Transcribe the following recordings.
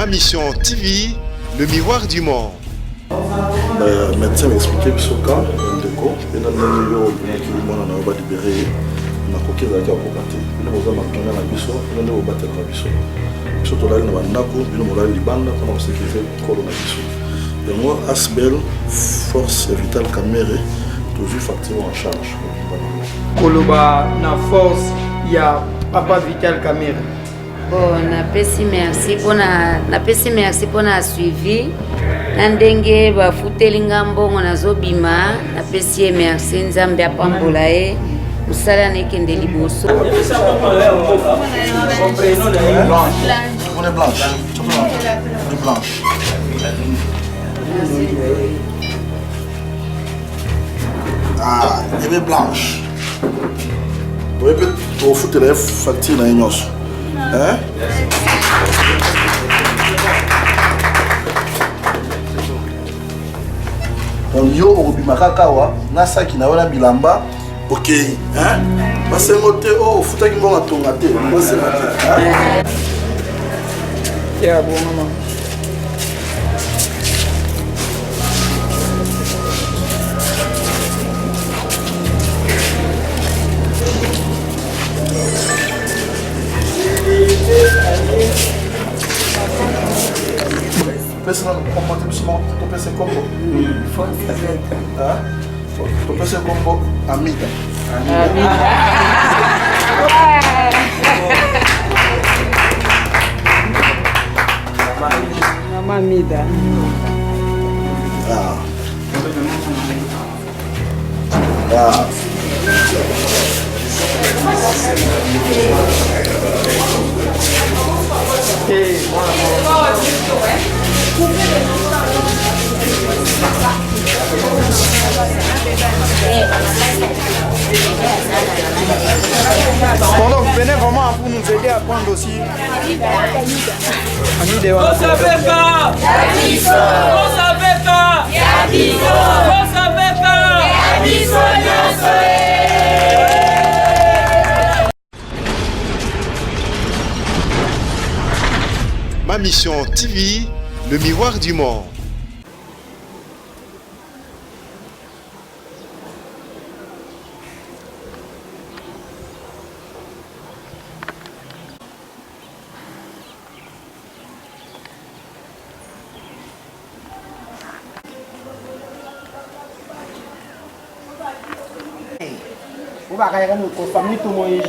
Ma mission TV, le miroir du monde. Le médecin m'a expliqué que ce cas, il y a un numéro qui est libéré. Il y a un coquet qui est apporté. Il y a un matin à la biso, il y a un batteur à la biso. Surtout là, il y a un nako, il y a un liban, on a sécurisé le corps de la biso. Et moi, Asbel, force vitale camérée, toujours facture en charge. Koloba, na force, il y a papa vital caméré. Bon, napesi merci pour na suivi. Nandenge ba futelinga mbongo nazobima, napesi merci nzambe apambola e. Musala nekende liboso. On est blanche. On est blanche. Ah, il est blanche. Vous pouvez foutre les factures dans les noces. Hein? On y a au Bimakakawa, Nasa qui n'a pas bilamba. Ok, hein? Parce que oh, faut que vous m'attendez. Yeah, bon maman. Pensa no combo de som, tu pensa combo. Tá? Tu pensa combo amiga. Mama Mida. Ah. Ah. Pendant vous venez vraiment pour nous aider à prendre aussi. Ma mission TV, le miroir du monde. Vous va regarder notre famille tout le monde.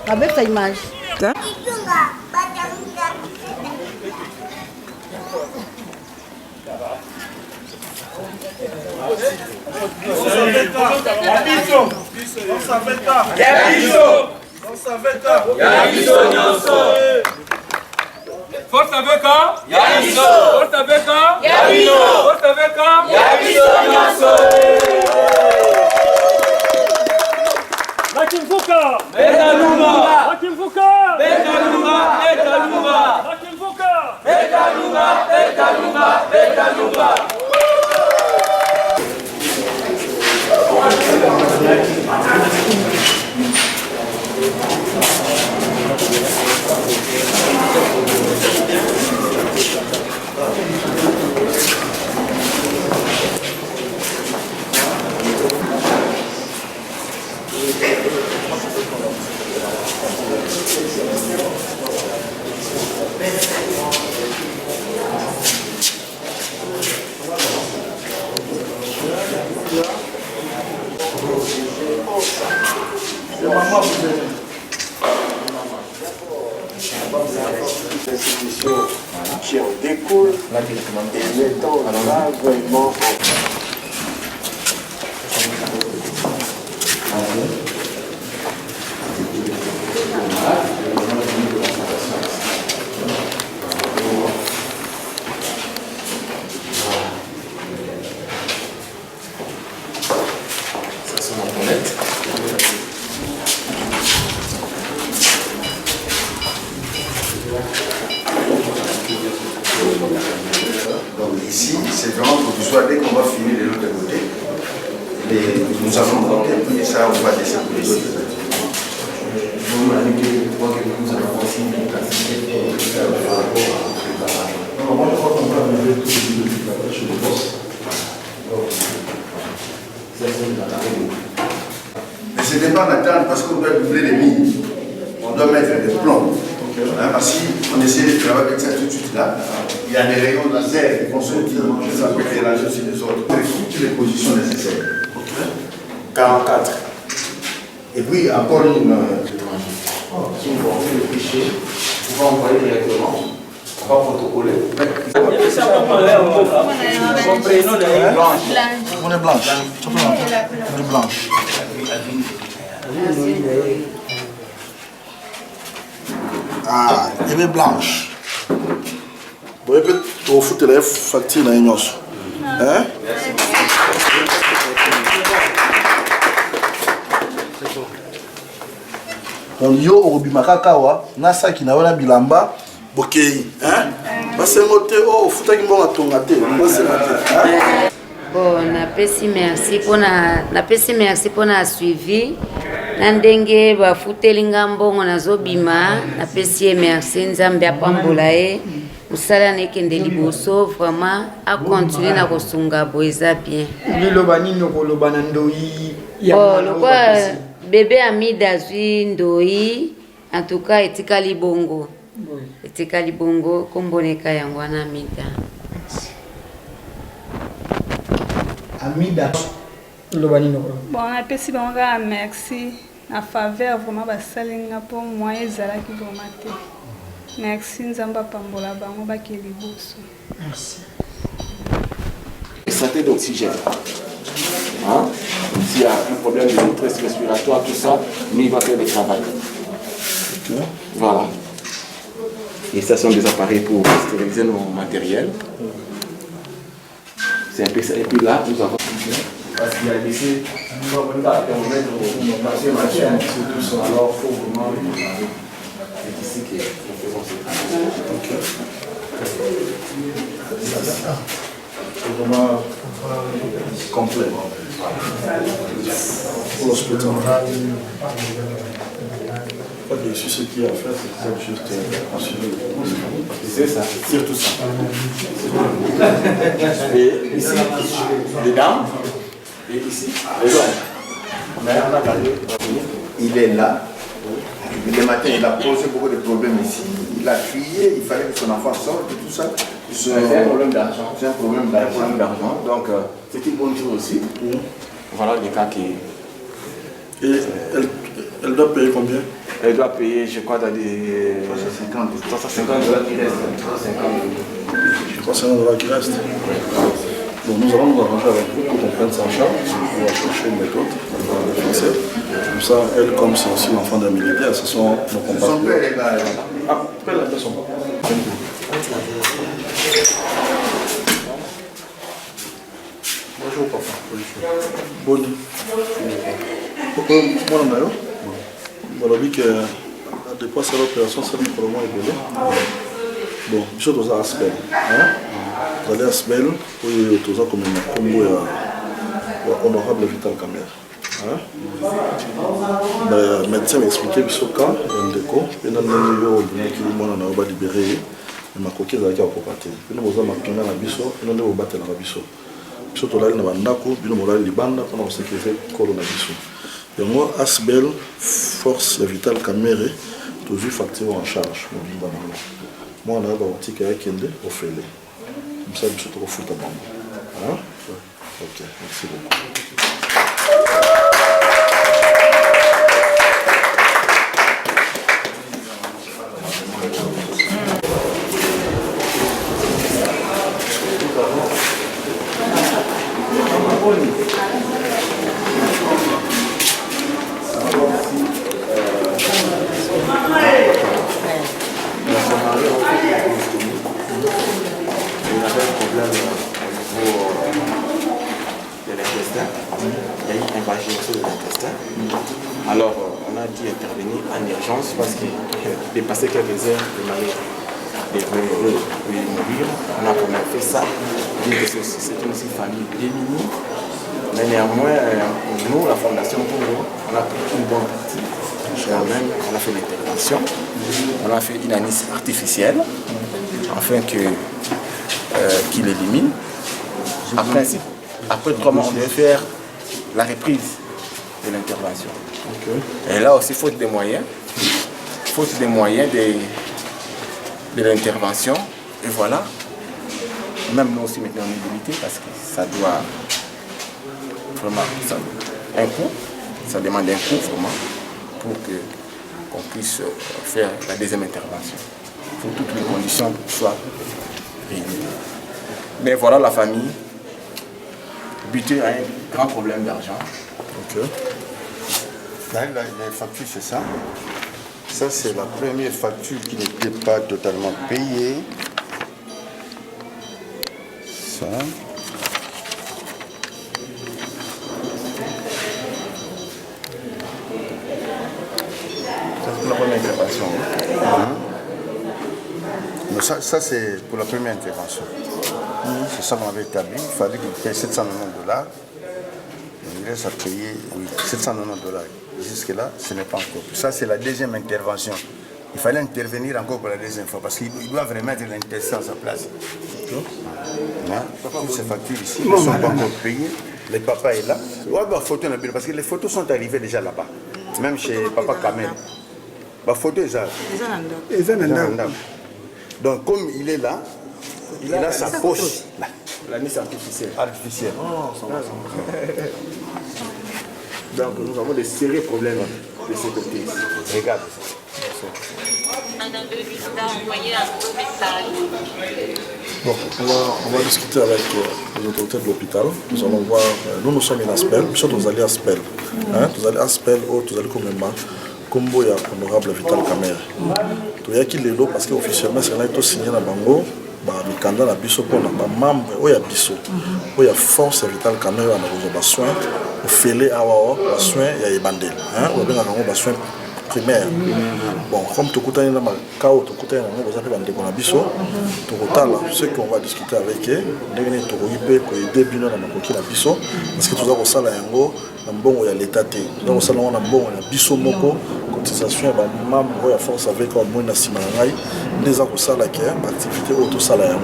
Avec sa image. Força Beca! Yabiso! Força Beca! Yabiso! Força Beca! Yabiso Nyoso! Makimfuka! Betaluma! Makimfuka! Betaluma! Betaluma! Makimfuka! Betaluma! Betaluma! Betaluma! Institutions qui en découlent et mettant vraiment en Et nous allons monter, puis ça, on va laisser pour les autres. Mais ce n'est pas maintenant parce qu'on doit doubler les mines. On doit mettre des plombs. Parce qu'on essaie de travailler avec ça tout de suite là, il y a des rayons laser qui vont sortir, ça peut éclairer aussi les autres. Toutes les positions nécessaires. 44. Et puis encore une. Si vous portez le fichier, vous pouvez envoyer directement. On va protocoler. On est blanche. On est blanche. Ah, elle est blanche. Vous pouvez peut-être foutre les factures dans les noces. Hein? Donc, yo orubimaka kawa, nasa ki na wana bilamba, bokei. Hein? Parce que moté oh futaki mbonga tongate, parce que bon, napesi merci pona suivi. Na ndenge bafuteli mbongo nazobima, napesi merci nzambe apambola ye. Musala nekende liboso vraiment a continuer na kosunga boeza bien. Liloba nini okoloba na ndoi ya lokwa bébé Amida zwi ndoi en tout cas etikali bongo. Etikali bongo komboneka yango wana Amida. Amida liloba nini okoloba? Bon, napesi bango kaka merci na faveur vraiment basalinga mpo moyen ezalaki vraiment te. Merci nzambe apambola bango bakeli liboso. Merci. Santé d'oxygène. Hein? S'il y a un problème de détresse respiratoire, tout ça, nous, il va faire le travail. Okay. Voilà. Et ça sont des appareils pour stériliser nos matériels. C'est un peu ça. Et puis là, nous avons... Parce qu'il y a laissé... Nous avons un thermomètre pour passer machin. Tout ça. Alors, il faut vraiment... C'est ici que nous faisons ça. c'est vraiment complet. Pour l'hospital. Ici, ce qu'il y a à faire, c'est juste assurer. C'est ça, c'est tout ça. Et ici, les dames, et ici, les hommes. Il est là. Le matin, il a posé beaucoup de problèmes ici. Il a crié, il fallait que son enfant sorte et tout ça. C'est un problème d'argent. C'est un problème d'argent. Donc, c'est une bonne chose aussi. Voilà les cas qui... Et elle doit payer combien? Elle doit payer, je crois, dans des... 350 $ qui restent. 350 $ qui restent. Donc nous allons nous arranger avec vous pour qu'on prenne ça en charge. On va chercher une méthode, on va le fixer. Comme ça, elle, comme c'est aussi l'enfant d'un militaire, ce sont nos compatriotes. Son père est là. Après, la personne. Bonjour papa. Bonjour. Pourquoi on a eu? On a vu que depuis cette opération, c'est un problème évolué. Bon, je suis dans Asbel. Vous allez à Asbel, pour tous comme un combo honorable Vital Kamer. Le médecin m'a expliqué que ce cas, il y a un niveau qui va libérer. Mais ma coquille est à Popate. Puis nous avons un na biso, nous avons battu na biso. Biso to lali na bandako, bino molali libanda pour sécuriser kolo na biso. Et moi Asbel force Vital Kamere toujours facture en charge mobimba na. Moi on a ba otika ya kende ofele. Comme ça biso to futa bamba. Hein? OK, merci beaucoup. Alors, on a dû intervenir en urgence parce qu'il dépassait quelques heures de manière de mourir. On a quand même fait ça. C'est une famille démunie. Mais néanmoins, nous, la Fondation Pongo, on a pris une bonne partie. On a fait l'intervention, on a fait une anis artificielle, afin qu'il élimine. En principe, après 3 mois, on devait faire la reprise de l'intervention. Et là aussi, faute des moyens de l'intervention. Et voilà, même nous aussi maintenant on est limité parce que ça doit vraiment un coût, ça demande un coût vraiment pour qu'on puisse faire la deuxième intervention. Il faut que toutes les conditions soient réunies. Mais voilà la famille butée à un grand problème d'argent. Là, les factures, c'est ça. Ça, c'est la première facture qui n'était pas totalement payée. Ça. C'est pour la première intervention. Mais ça c'est pour la première intervention. C'est ça qu'on avait établi. Il fallait qu'il paye $790. Il reste à payer $790. Jusque-là, ce n'est pas encore. Ça, c'est la deuxième intervention. Il fallait intervenir encore pour la deuxième fois parce qu'il doit vraiment mettre l'intestin à sa place. Toutes ces factures ici ne sont pas encore payées. Le papa est là. Parce que les photos sont arrivées déjà là-bas. Même chez Papa Kamel. La photo est là. Donc, comme il est là, il a sa poche. La niche artificielle. Donc nous avons des sérieux problèmes de ce côté ici. Regarde. Bon, on va discuter avec les autorités de l'hôpital. Nous allons voir. Nous sommes en Aspel. Nous sommes allés à Aspel. Nous allons à Aspel ou nous allons comme Combo ya honorable Vital Kamerhe. Tu as qui les lots parce qu'officiellement c'est là que tu signé na bango. Le candidat na biso pour na membre oya biso oya force Vital Kamerhe na ba soin au félé awa ba soin ya ebandel on benga ngo ba soin primaire. Bon, comme tout le monde a chaos, tout le monde a des biso, tout le ce qu'on va discuter avec eux, nous allons aider bien dans la biso, parce que tout ça, ça là, bon, il y a l'état, nous ça là, on a bon, il y a biso moko, cotisation, membre, il y a force avec au moins na simangai, des gens ça là qui activité auto ça là,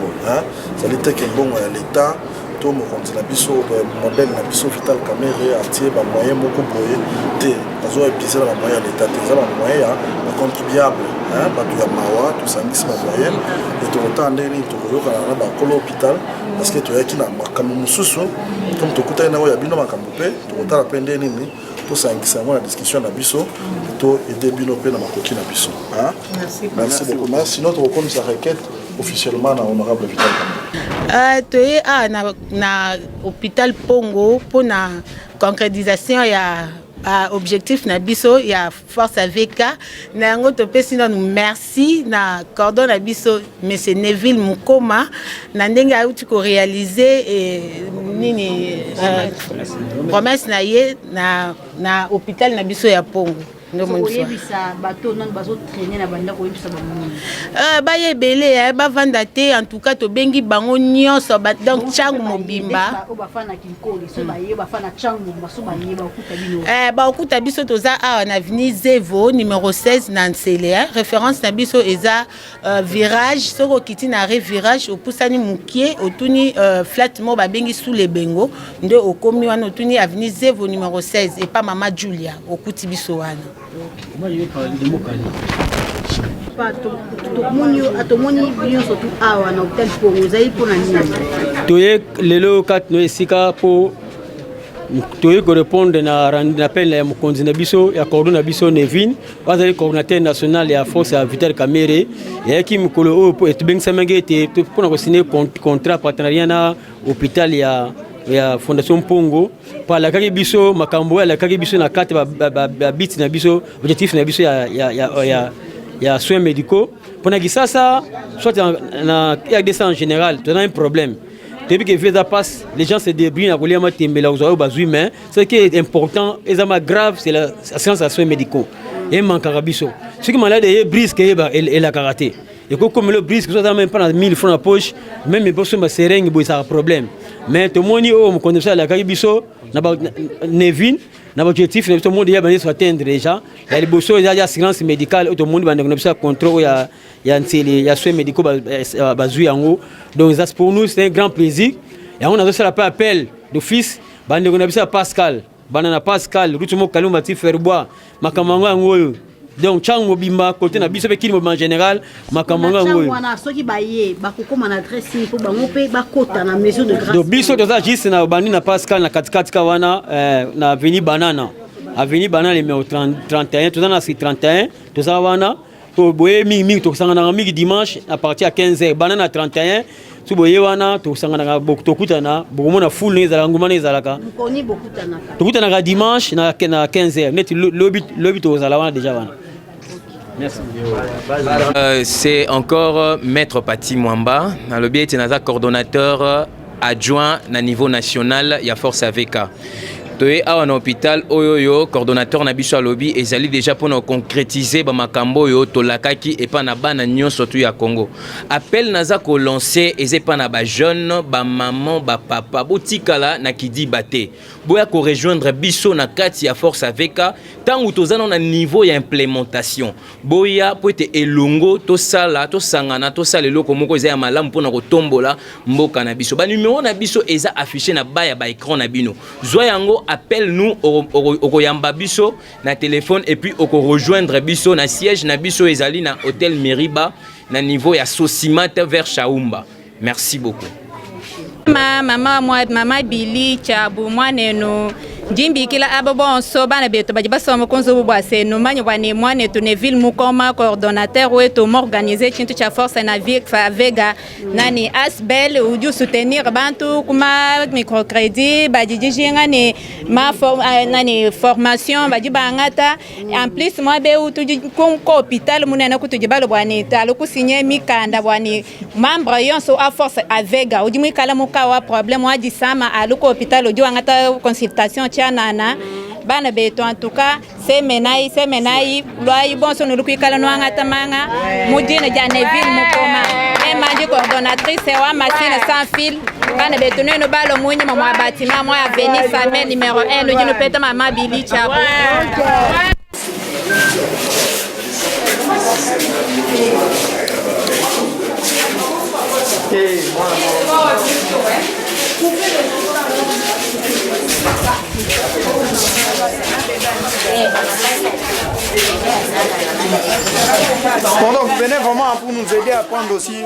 ça l'état qui bon, il y a l'état. Tout le monde a biso modèle na biso Vital Kamerhe atier ba moyen moko boye te bazo épicer la moyen l'état te za ba moyen ba contribuable ba tu ya mawa tout ça ngisi ba moyen et tout autant ndeni to yoka na ba kolo hôpital parce que to yaki na makambo mususu comme to kuta na ya bino makambo pe to autant apende nini to ça ngisa mo la discussion na biso to aider bino pe na makoki na biso merci beaucoup merci notre reconnaît sa requête officiellement na honorable Vital Kamerhe. Toye na hôpital Pongo pour la concrétisation ya objectif na biso ya force AVK na ngo topesi na merci na cordon na biso monsieur Neville Mukoma na ndenge auti ko réaliser nini promesse na ye na hôpital na biso ya Pongo. Bayebele bavanda te en tout cas to bengi bango nyonso donc changu mobimba bakuta biso toza awa na avenue Zevo numéro 16 na Nselea référence na biso eza virage soko kiti na virage opusani mukie otuni flat mo babengi sous les bengo nde okomi wana otuni avenue Zevo numéro 16 et pas Mama Julia okuti biso wana. Toye lelo kat no esika po toye ko répondre na appel ya mokonzi na biso ya coordonnateur na biso Nevin bazali coordinateur national ya force ya Vital Kamerhe ya ki mukolo o etubengisa mangete pona ko signer contrat partenariat na hôpital ya Fondation Pongo par la kaki biso makambo la kaki biso na carte ba bit na biso objectif na biso ya soins médicaux pour na gisasa soit na RDC en général tu as un problème depuis que visa passe les gens se débrouillent na kolia matembela aux bazui mais ce qui est important examen grave c'est la assistance à soins médicaux et manque biso ce qui malade est brisque et la karaté et comme le brisque soit même pas 1000 francs en poche même les boss ma seringue boy ça problème mais tout le monde est comme ça, la Caribiso, Nevin, l'objectif, tout le monde est atteindre déjà. Il y a des bossos, il y a l'assurance médicale, tout le monde est en contrôle, il y a soins médicaux basés en haut. Donc, pour nous, c'est un grand plaisir. Et on a aussi appel d'office, on a Pascal, Banana Pascal, Routumo Kalumati Ferbois, Makamanga Ngoyo. Donc, Tchang Mobimba, côté na biso qui en général, Makamanga Ngoyo. Donc, biso doza juste na bandi na Pascal na katikati kawana na Avenue Banana. Avenue Banana numéro 31, tout ça na 31, tout ça wana. To boye mingi to sangana mingi dimanche à partir à 15h. Banana 31. Tu boye wana to sangana to kutana, bomona full ne zala nguma ne zalaka. Mukoni bokutana. To kutana ka dimanche na 15h. Net lobby to zala wana déjà wana. Merci. C'est encore Maître Pati Mwamba, le biais est coordonnateur adjoint à niveau national, il y a Force AVK. Toye a un hôpital oyoyo coordonnateur na biso lobby ezali déjà pour nous concrétiser ba makambo yo tolakaki et pas na bana nyon surtout ya Congo. Appel naza ko lancer et pas na ba jeune ba maman ba papa botikala na kidi baté. Boya ko rejoindre biso na kati ya Force AVK tant tozana na niveau ya implémentation. Boya po ete elongo to sala to sangana to salelo ko moko eza ya malamu pona ko tombola mboka na biso. Ba numéro na biso eza affiché na ba ya ba écran na bino. Zoyango appelle-nous au Yamba Bisso na téléphone et puis au rejoindre Bisso na siège na Bisso ezali na hôtel Meriba na niveau ya Sosimat vers Chaumba. Merci beaucoup. Mama Billy Chabu mwaneno Jimbi kila ababon so bana beto bajiba so mokonzo bwase no manyo bane mwane to ne ville mukoma coordonnateur weto m'organiser chintu cha force na Vega nani asbel uju soutenir bantu kuma microcrédit bajiji ngane ma nani formation bajiba ngata en plus moi be utu ko hôpital munena kutujibalo bwane talo kusinye mikanda bwane membre yon so a force à Vega uji mikala mukawa problème waji sama aluko hôpital uju ngata consultation nana bana beto en tout cas c'est menai loi bon son lu kala no ngata manga mudine janeville mukoma et maji coordonnatrice wa machine sans fil bana beto no balo munyi mwa bâtiment moi avenue Samuel numéro 1 le jino peta mama Billy Chabo. Bon, donc venez vraiment pour nous aider à prendre aussi.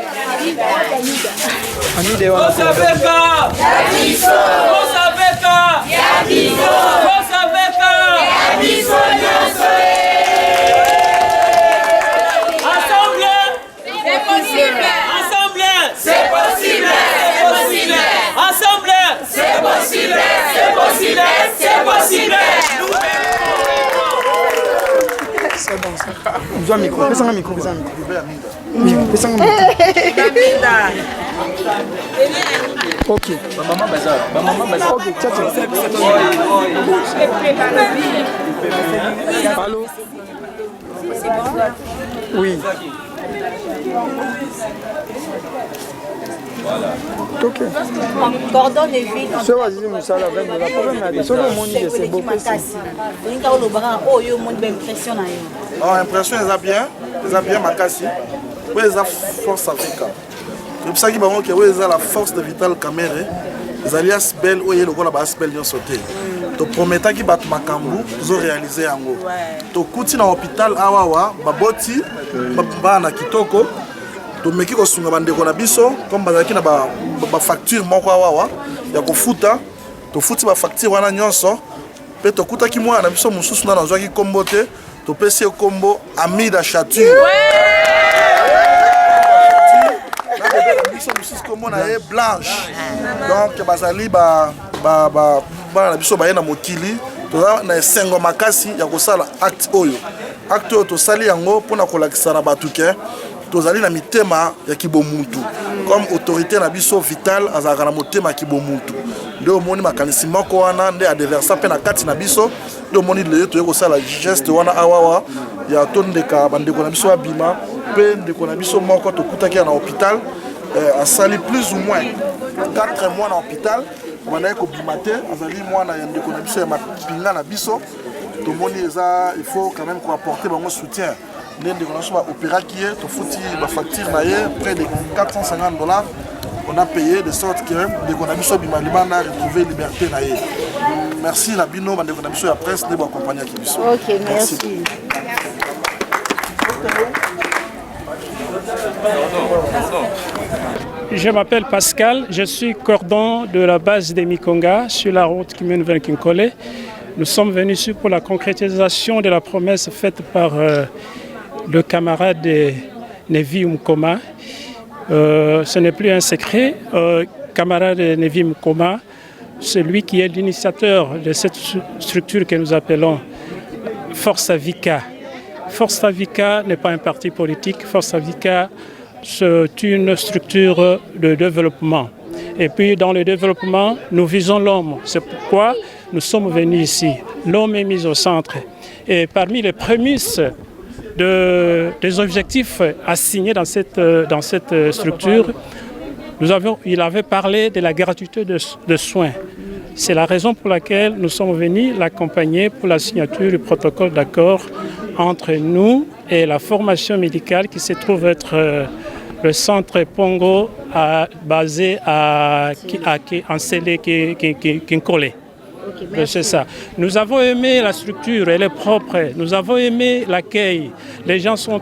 C'est bon ça. Vous avez un micro. Fais un micro. Oui, fais un micro. Ok. Maman bazar. Ok, tiens. Allô. Oui. Ok. Cordon de vie. Ce vas-y, Moussa, la veine de la problème. C'est le monde qui est beau. Impression, ils ont bien Makassi. Oui, ils ont force africaine. C'est pour ça qu'ils ont la force de Vital Kamere. Les alliances belles, où il y a le gars qui a sauté. Tu promets qu'ils battent Makambu, ils ont réalisé en haut. Tu coûtes dans l'hôpital Awawa, Baboti, Bana Kitoko. Tu mets qui sont dans le biso, comme bazaki na ba facture moko Awawa, ya ko futa, tu futi ba facture wana nyonso, pe to kuta ki mwa na biso mususu na nzwa ki kombo te, to pesi kombo ami da chature. Blanche. Donc bazali ba na biso ba na mokili to na sengo makasi ya kosala acte oyo to sali yango pona kolakisa na batuke to zali na mitema ya kibomuntu comme autorité na biso vital azaka na motema kibomuntu ndio moni makanisi moko wana nde adversaire pe na kati na biso ndio moni le to kosala geste wana awawa ya tondeka bandeko na biso abima pe ndeko na biso moko to kutaki na hôpital asali plus ou moins 4 mois na hôpital wana ko bimate azali mwana ya ndeko na biso ya mapinga na biso tomoni eza il faut quand même ko apporter bango soutien ndende ko na so ba opéra qui est to futi ba facture na ye près de $450 on a payé de sorte que ndeko na biso bimalima na retrouver liberté na ye. Merci na bino bandeko na biso ya presse de ba accompagner ki biso. OK, merci. Je m'appelle Pascal, je suis cordon de la base des Mikonga sur la route qui mène vers Kinkole. Nous sommes venus ici pour la concrétisation de la promesse faite par le camarade Nevi Mkoma. Ce n'est plus un secret, camarade Nevi Mkoma, celui qui est l'initiateur de cette structure que nous appelons Force Avika. Force Avika n'est pas un parti politique, Force Avika c'est une structure de développement. Et puis dans le développement, nous visons l'homme. C'est pourquoi nous sommes venus ici. L'homme est mis au centre. Et parmi les prémices des objectifs assignés dans cette structure, il avait parlé de la gratuité de soins. C'est la raison pour laquelle nous sommes venus l'accompagner pour la signature du protocole d'accord entre nous et la formation médicale qui se trouve être le centre Pongo basé en Sélé Kinkole. C'est ça. Nous avons aimé la structure, elle est propre. Nous avons aimé l'accueil. Les gens sont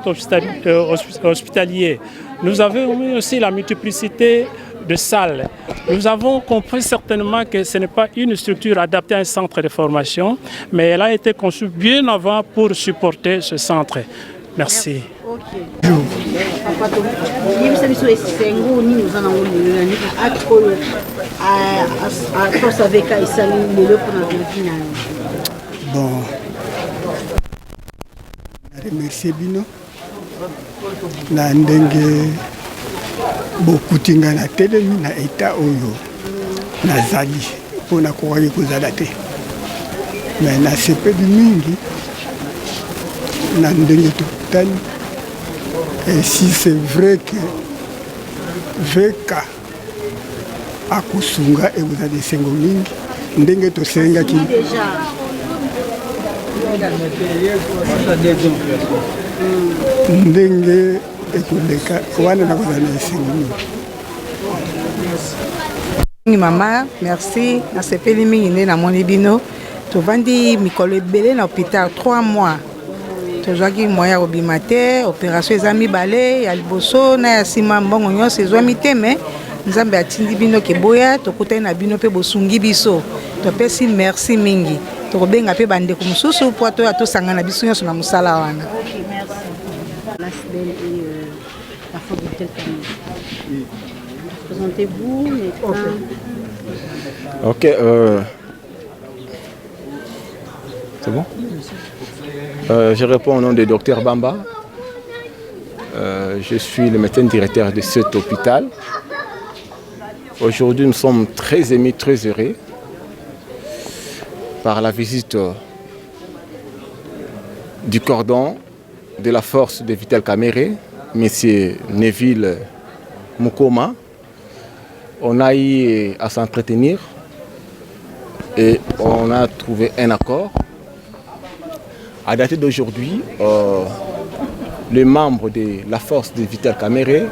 hospitaliers. Nous avons aimé aussi la multiplicité de salles. Nous avons compris certainement que ce n'est pas une structure adaptée à un centre de formation, mais elle a été conçue bien avant pour supporter ce centre. Merci. Bon, remercie bino na ndenge bokutinga na telemi na eta oyo nazali mpona kokaki kozala te me nasepeli mingi na ndenge tokutani. Et si c'est vrai que Veka akusunga et vous avez des sengo mingi ndenge tosengaki ndenge ekoleka wana na kozala na esengo mingi. Mama, merci. Nasepeli mingi nde namoni bino tovandi mikolo ebele na hôpital 3 mois. Tozwaki moya ya kobima te, opération eza mibale ya liboso na ya nsima mbongo nyonso ezwami te, me nzambe atindi bino keboya tokutani na bino mpe bosungi biso. Topesi merci mingi. Tokobenga mpe bandeko mosusu po toya tosanga na biso nyonso na mosala wana. La force de telle famille. Présentez-vous. Ok. C'est bon? Je réponds au nom du docteur Bamba. Je suis le médecin directeur de cet hôpital. Aujourd'hui, nous sommes très émus, très heureux par la visite du cordon de la force de Vital Kamere, M. Neville Mukoma. On a eu à s'entretenir et on a trouvé un accord. À dater d'aujourd'hui, les membres de la force de Vital Kamere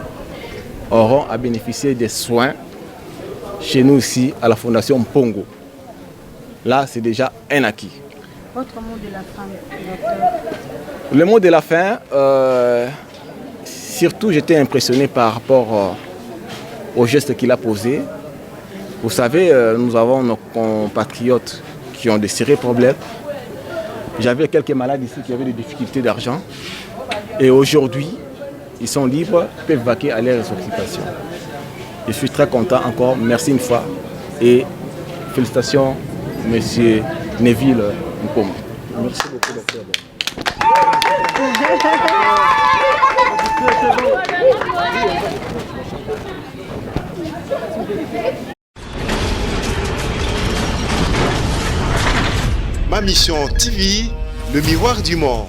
auront à bénéficier des soins chez nous ici à la Fondation Pongo. Là, c'est déjà un acquis. Votre mot de la fin, docteur? Le mot de la fin, surtout j'étais impressionné par rapport au geste qu'il a posé. Vous savez, nous avons nos compatriotes qui ont des sérieux problèmes. J'avais quelques malades ici qui avaient des difficultés d'argent. Et aujourd'hui, ils sont libres, peuvent vaquer à leurs occupations. Je suis très content encore. Merci une fois. Et félicitations, Monsieur Neville Mukoma. Merci beaucoup, docteur. Ma mission TV, le miroir du monde.